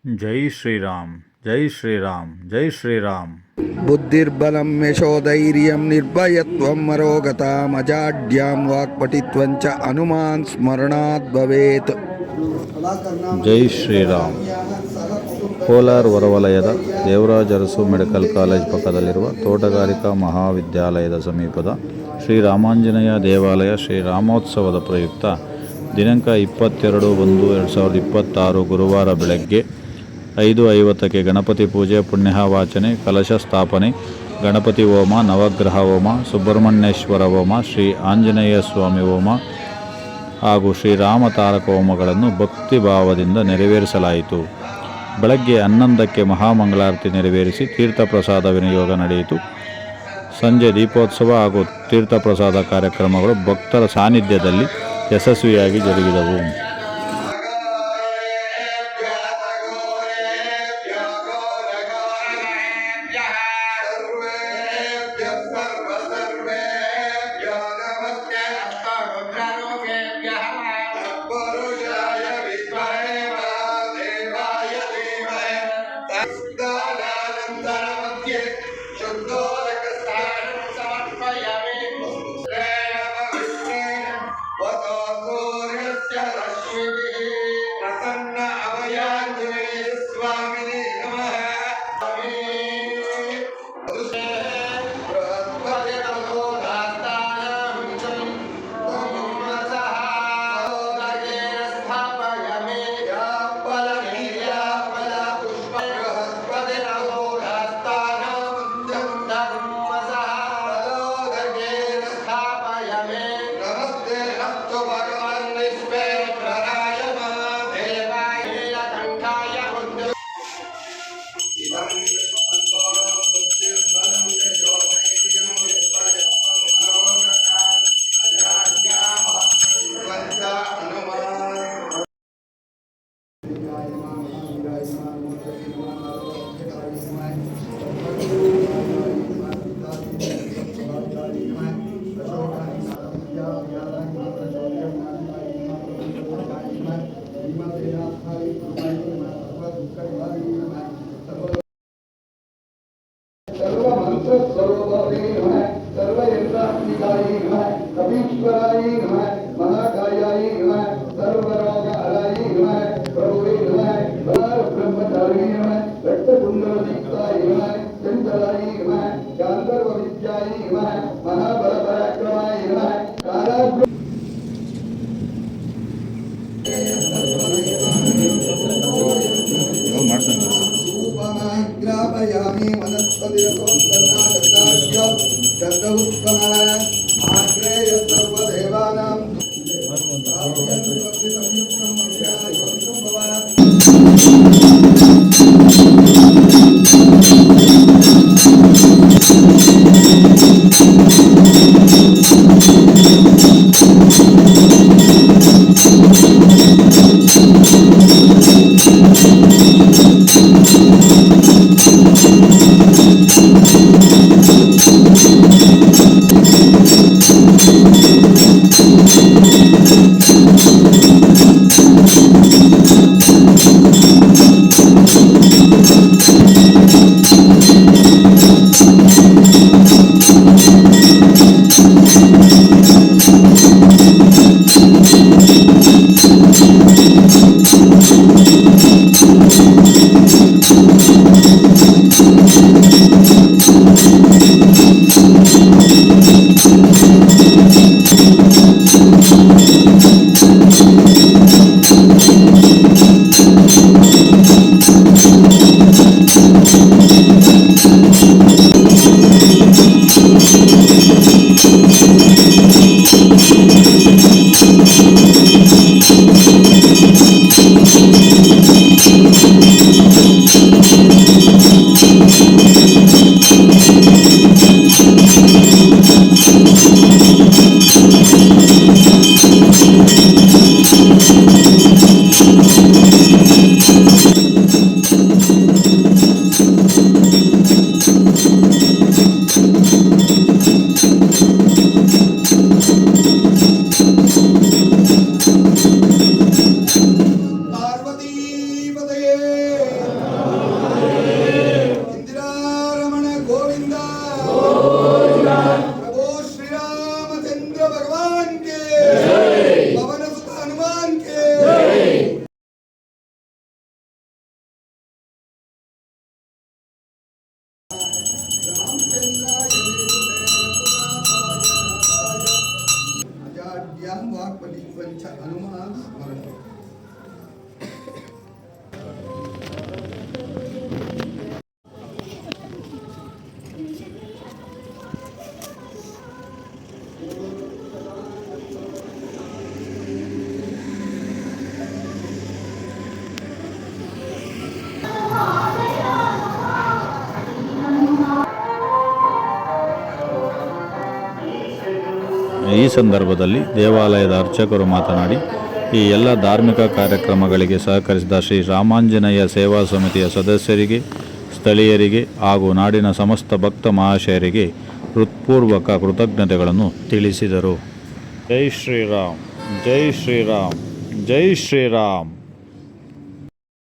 ಜೈ ಶ್ರೀರಾಮ್ ಜೈ ಶ್ರೀರಾಮ್ ಜೈ ಶ್ರೀರಾಮ್. ಬುದ್ಧಿರ್ಬಲಂ ಯಶೋಧೈರ್ಯಂ ನಿರ್ಭಯತ್ವಂ ಅರೋಗತಾಂ ಅಜಾಡ್ಯಂ ವಾಕ್ಪಟಿತ್ವಂಚ ಹನುಮಾನ್ ಸ್ಮರಣಾತ್ ಭವೇತ್. ಜೈ ಶ್ರೀರಾಮ್. ಕೋಲಾರ ಹೊರವಲಯದ Devaraja Arasu medical college ಪಕ್ಕದಲ್ಲಿರುವ ತೋಟಗಾರಿಕಾ ಮಹಾವಿದ್ಯಾಲಯದ ಸಮೀಪದ ಶ್ರೀ ರಾಮಾಂಜನೇಯ ದೇವಾಲಯ ಶ್ರೀರಾಮೋತ್ಸವದ ಪ್ರಯುಕ್ತ ದಿನಾಂಕ 22/1/2026 ಗುರುವಾರ ಬೆಳಗ್ಗೆ 5:50ಕ್ಕೆ ಗಣಪತಿ ಪೂಜೆ, ಪುಣ್ಯವಾಚನೆ, ಕಲಶ ಸ್ಥಾಪನೆ, ಗಣಪತಿ ಹೋಮ, ನವಗ್ರಹ ಹೋಮ, ಸುಬ್ರಹ್ಮಣ್ಯೇಶ್ವರ ಹೋಮ, ಶ್ರೀ ಆಂಜನೇಯ ಸ್ವಾಮಿ ಹೋಮ ಹಾಗೂ ಶ್ರೀರಾಮ ತಾರಕ ಹೋಮಗಳನ್ನು ಭಕ್ತಿ ಭಾವದಿಂದ ನೆರವೇರಿಸಲಾಯಿತು. ಬೆಳಗ್ಗೆ 11ಕ್ಕೆ ಮಹಾಮಂಗಳಾರತಿ ನೆರವೇರಿಸಿ ತೀರ್ಥಪ್ರಸಾದ ವಿನಿಯೋಗ ನಡೆಯಿತು. ಸಂಜೆ ದೀಪೋತ್ಸವ ಹಾಗೂ ತೀರ್ಥಪ್ರಸಾದ ಕಾರ್ಯಕ್ರಮಗಳು ಭಕ್ತರ ಸಾನ್ನಿಧ್ಯದಲ್ಲಿ ಯಶಸ್ವಿಯಾಗಿ ಜರುಗಿದವು. ಈ ಸಂದರ್ಭದಲ್ಲಿ ದೇವಾಲಯದ ಅರ್ಚಕರು ಮಾತನಾಡಿ, ಈ ಎಲ್ಲ ಧಾರ್ಮಿಕ ಕಾರ್ಯಕ್ರಮಗಳಿಗೆ ಸಹಕರಿಸಿದ ಶ್ರೀ ರಾಮಾಂಜನೇಯ ಸೇವಾ ಸಮಿತಿಯ ಸದಸ್ಯರಿಗೆ, ಸ್ಥಳೀಯರಿಗೆ ಹಾಗೂ ನಾಡಿನ ಸಮಸ್ತ ಭಕ್ತ ಮಹಾಶಯರಿಗೆ ಹೃತ್ಪೂರ್ವಕ ಕೃತಜ್ಞತೆಗಳನ್ನು ತಿಳಿಸಿದರು. ಜೈ ಶ್ರೀರಾಮ್, ಜೈ ಶ್ರೀರಾಮ್, ಜೈ ಶ್ರೀರಾಮ್.